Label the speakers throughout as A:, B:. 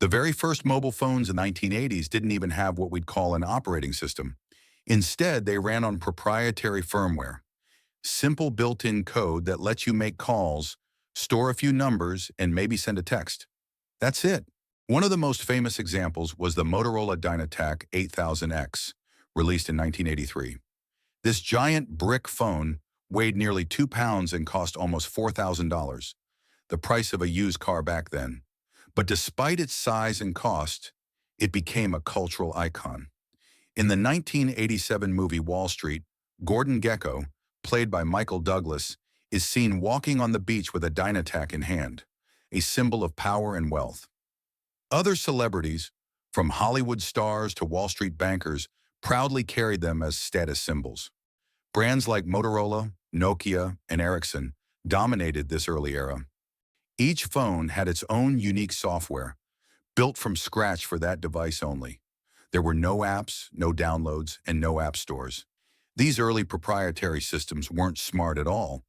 A: The very first mobile phones in the 1980s didn't even have what we'd call an operating system. Instead, they ran on proprietary firmware, simple built-in code that lets you make calls, store a few numbers, and maybe send a text. That's it. One of the most famous examples was the Motorola dynatac 8000X, released in 1983. This giant brick phone weighed nearly 2 pounds and cost almost $4,000, the price of a used car back then. But despite its size and cost, it became a cultural icon. In the 1987 movie Wall Street, Gordon Gekko, played by Michael Douglas, is seen walking on the beach with a dynatac in hand, a symbol of power and wealth. Other celebrities, from Hollywood stars to Wall Street bankers, proudly carried them as status symbols. Brands like Motorola, Nokia, and Ericsson dominated this early era. Each phone had its own unique software, built from scratch for that device only. There were no apps, no downloads, and no app stores. These early proprietary systems weren't smart at all,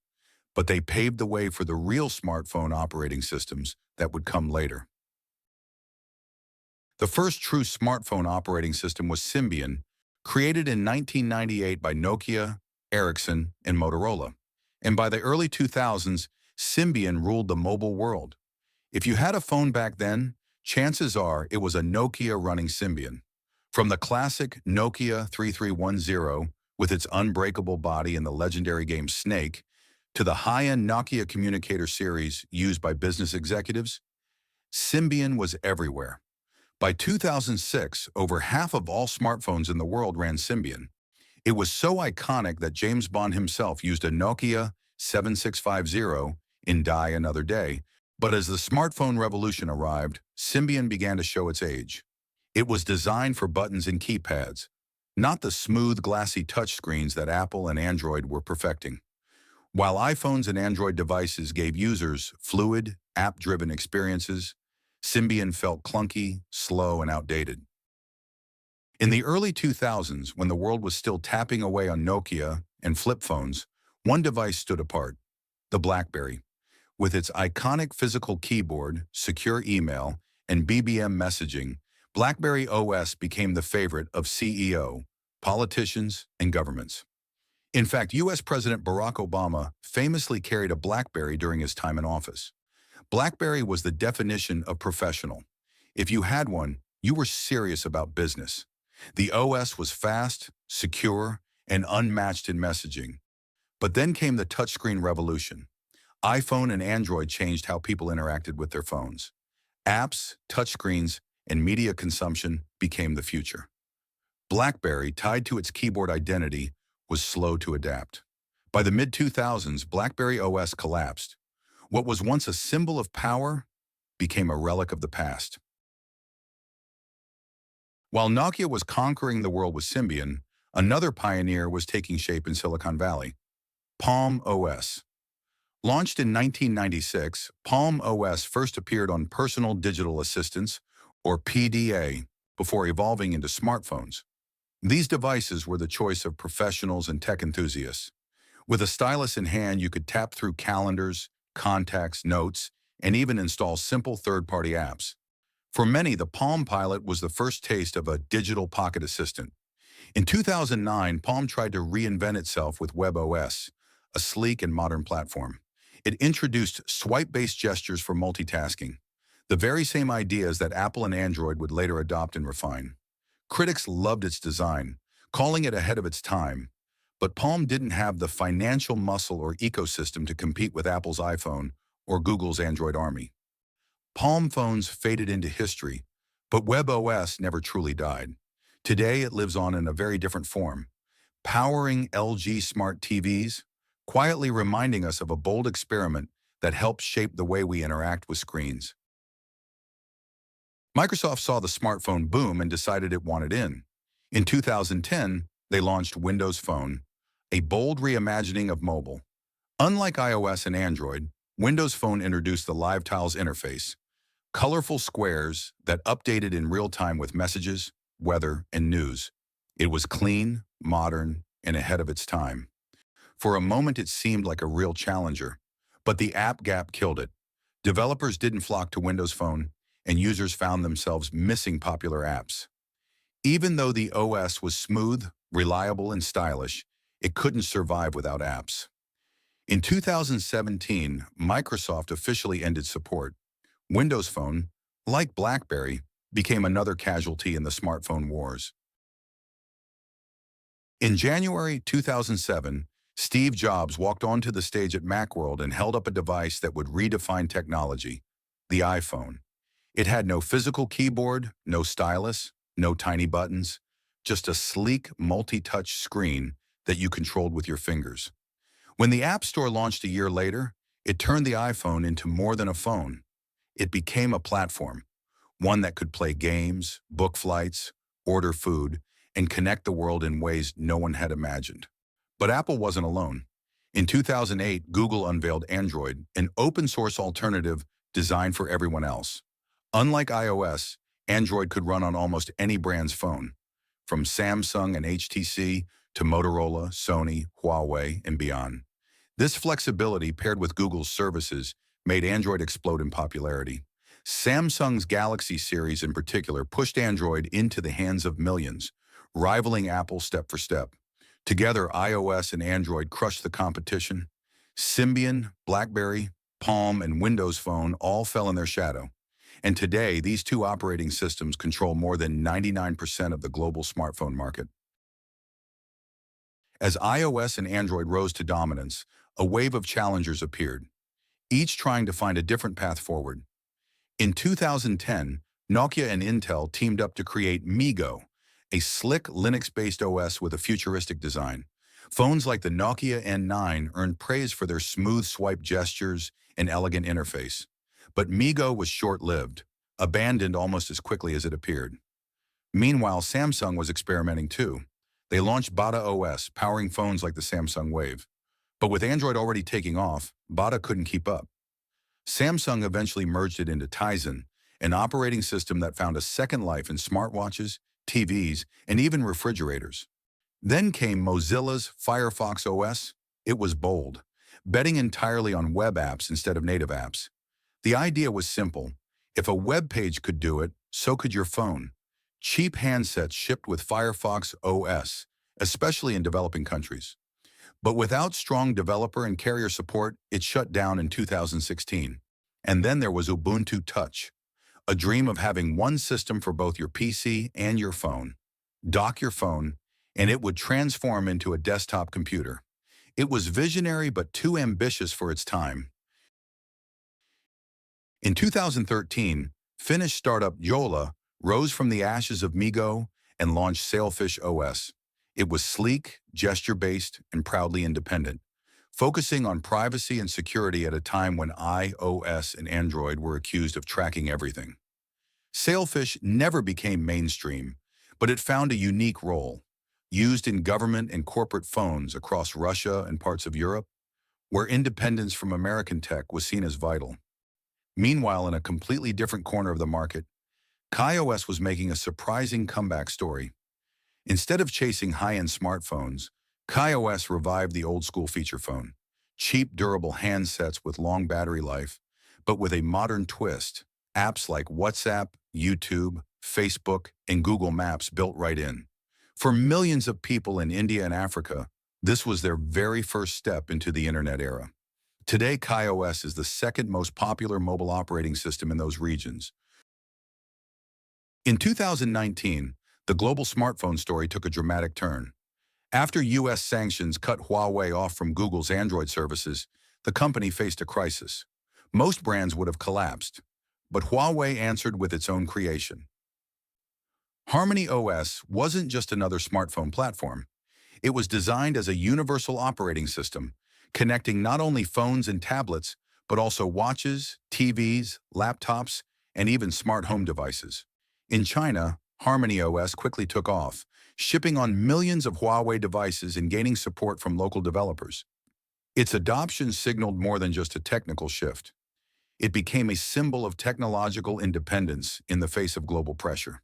A: but they paved the way for the real smartphone operating systems that would come later. The first true smartphone operating system was Symbian, created in 1998 by Nokia, Ericsson, and Motorola. And by the early 2000s, Symbian ruled the mobile world. If you had a phone back then, chances are it was a Nokia running Symbian. From the classic Nokia 3310 with its unbreakable body and the legendary game Snake, to the high-end Nokia communicator series used by business executives, Symbian was everywhere. By 2006, over half of all smartphones in the world ran Symbian. It was so iconic that James Bond himself used a Nokia 7650 in Die Another Day, but as the smartphone revolution arrived, Symbian began to show its age. It was designed for buttons and keypads, not the smooth, glassy touchscreens that Apple and Android were perfecting. While iPhones and Android devices gave users fluid, app-driven experiences, Symbian felt clunky, slow, and outdated. In the early 2000s, when the world was still tapping away on Nokia and flip phones, one device stood apart: the BlackBerry. With its iconic physical keyboard, secure email, and BBM messaging, BlackBerry OS became the favorite of CEO, politicians, and governments. In fact, U.S. President Barack Obama famously carried a BlackBerry during his time in office. BlackBerry was the definition of professional. If you had one, you were serious about business. The OS was fast, secure, and unmatched in messaging. But then came the touchscreen revolution. iPhone and Android changed how people interacted with their phones. Apps, touchscreens, and media consumption became the future. BlackBerry, tied to its keyboard identity, was slow to adapt. By the mid-2000s, BlackBerry OS collapsed. What was once a symbol of power became a relic of the past. While Nokia was conquering the world with Symbian, another pioneer was taking shape in Silicon Valley: Palm OS. Launched in 1996, Palm OS first appeared on personal digital assistants, or PDA, before evolving into smartphones. These devices were the choice of professionals and tech enthusiasts. With a stylus in hand, you could tap through calendars, contacts, notes, and even install simple third-party apps. For many, the Palm Pilot was the first taste of a digital pocket assistant. In 2009, Palm tried to reinvent itself with WebOS, a sleek and modern platform. It introduced swipe-based gestures for multitasking, the very same ideas that Apple and Android would later adopt and refine. Critics loved its design, calling it ahead of its time, but Palm didn't have the financial muscle or ecosystem to compete with Apple's iPhone or Google's Android army. Palm phones faded into history, but WebOS never truly died. Today, it lives on in a very different form, powering LG smart TVs, quietly reminding us of a bold experiment that helped shape the way we interact with screens. Microsoft saw the smartphone boom and decided it wanted in. In 2010, they launched Windows Phone, a bold reimagining of mobile. Unlike iOS and Android, Windows Phone introduced the Live Tiles interface, colorful squares that updated in real time with messages, weather, and news. It was clean, modern, and ahead of its time. For a moment, it seemed like a real challenger, but the app gap killed it. Developers didn't flock to Windows Phone. and users found themselves missing popular apps. Even though the OS was smooth, reliable, and stylish, it couldn't survive without apps. In 2017, Microsoft officially ended support. Windows Phone, like BlackBerry, became another casualty in the smartphone wars. In January 2007, Steve Jobs walked onto the stage at Macworld and held up a device that would redefine technology, the iPhone. It had no physical keyboard, no stylus, no tiny buttons, just a sleek multi-touch screen that you controlled with your fingers. When the App Store launched a year later, it turned the iPhone into more than a phone. It became a platform, one that could play games, book flights, order food, and connect the world in ways no one had imagined. But Apple wasn't alone. In 2008, Google unveiled Android, an open-source alternative designed for everyone else. Unlike iOS, Android could run on almost any brand's phone, from Samsung and HTC to Motorola, Sony, Huawei, and beyond. This flexibility, paired with Google's services, made Android explode in popularity. Samsung's Galaxy series in particular pushed Android into the hands of millions, rivaling Apple step for step. Together, iOS and Android crushed the competition. Symbian, BlackBerry, Palm, and Windows Phone all fell in their shadow. And today, these two operating systems control more than 99% of the global smartphone market. As iOS and Android rose to dominance, a wave of challengers appeared, each trying to find a different path forward. In 2010, Nokia and Intel teamed up to create MeeGo, a slick Linux-based OS with a futuristic design. Phones like the Nokia N9 earned praise for their smooth swipe gestures and elegant interface. But MeeGo was short-lived, abandoned almost as quickly as it appeared. Meanwhile, Samsung was experimenting too. They launched Bada OS, powering phones like the Samsung Wave. But with Android already taking off, Bada couldn't keep up. Samsung eventually merged it into Tizen, an operating system that found a second life in smartwatches, TVs, and even refrigerators. Then came Mozilla's Firefox OS. It was bold, betting entirely on web apps instead of native apps. The idea was simple. If a web page could do it, so could your phone. Cheap handsets shipped with Firefox OS, especially in developing countries. But without strong developer and carrier support, it shut down in 2016. And then there was Ubuntu Touch, a dream of having one system for both your PC and your phone. Dock your phone, and it would transform into a desktop computer. It was visionary but too ambitious for its time. In 2013, Finnish startup Jolla rose from the ashes of MeeGo and launched Sailfish OS. It was sleek, gesture-based, and proudly independent, focusing on privacy and security at a time when iOS and Android were accused of tracking everything. Sailfish never became mainstream, but it found a unique role, used in government and corporate phones across Russia and parts of Europe, where independence from American tech was seen as vital. Meanwhile, in a completely different corner of the market, KaiOS was making a surprising comeback story. Instead of chasing high-end smartphones, KaiOS revived the old-school feature phone, cheap, durable handsets with long battery life, but with a modern twist, apps like WhatsApp, YouTube, Facebook, and Google Maps built right in. For millions of people in India and Africa, this was their very first step into the internet era. Today, KaiOS is the second most popular mobile operating system in those regions. In 2019, the global smartphone story took a dramatic turn. After U.S. sanctions cut Huawei off from Google's Android services, the company faced a crisis. Most brands would have collapsed, but Huawei answered with its own creation. HarmonyOS wasn't just another smartphone platform. It was designed as a universal operating system, connecting not only phones and tablets, but also watches, TVs, laptops, and even smart home devices. In China, HarmonyOS quickly took off, shipping on millions of Huawei devices and gaining support from local developers. Its adoption signaled more than just a technical shift. It became a symbol of technological independence in the face of global pressure.